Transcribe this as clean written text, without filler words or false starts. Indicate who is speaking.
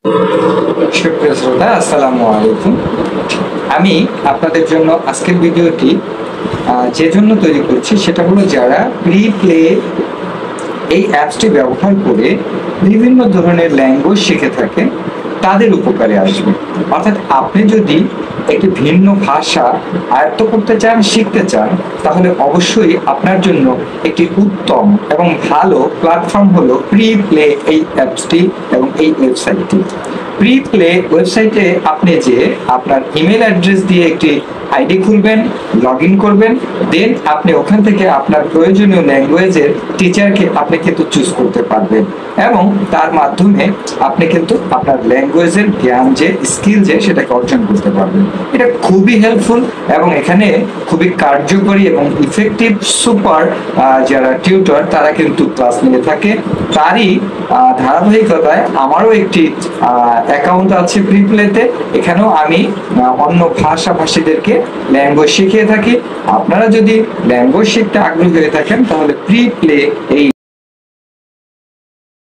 Speaker 1: সুপ্রিয় শ্রোতা, আসসালামু আলাইকুম। আমি আপনাদের জন্য আজকের ভিডিওটি যে জন্য তৈরি করছি সেটা হলো, যারা প্রি প্লে এই অ্যাপসটি ব্যবহার করে বিভিন্ন ধরনের ল্যাঙ্গুয়েজ শিখে থাকেন তাদের উপকারে আসবে। অর্থাৎ আপনি যদি একটি ভিন্ন ভাষা আয়ত্ত করতে চান, শিখতে চান, তাহলে অবশ্যই আপনার জন্য একটি উত্তম এবং ভালো প্ল্যাটফর্ম হলো প্রি প্লে এই অ্যাপসটি এবং এই ওয়েবসাইটটি। প্রি প্লে ওয়েবসাইটে আপনি যে আপনার ইমেল অ্যাড্রেস দিয়ে একটি আইডি খুলবেন, লগ ইন করবেন, দেন আপনি ওখান থেকে আপনার প্রয়োজনীয় ল্যাঙ্গুয়েজের টিচারকে আপনি কিন্তু চুজ করতে পারবেন এবং তার মাধ্যমে আপনি কিন্তু আপনার ল্যাঙ্গুয়েজের জ্ঞান যে স্কিল যে সেটাকে অর্জন করতে পারবেন। এটা খুবই হেল্পফুল এবং এখানে খুবই কার্যকরী এবং ইফেক্টিভ সুপার যারা টিউটর তারা কিন্তু ক্লাস নিয়ে থাকে। তারই ধারাবাহিকতায় আমারও একটি অ্যাকাউন্ট আছে প্রি প্লেতে। এখানেও আমি অন্য ভাষাভাষীদেরকে ল্যাঙ্গুয়েজ শিখিয়ে থাকি। আপনারা যদি ল্যাঙ্গুয়েজ শিখতে আগ্রহী হয়ে থাকেন তাহলে প্রি প্লে এই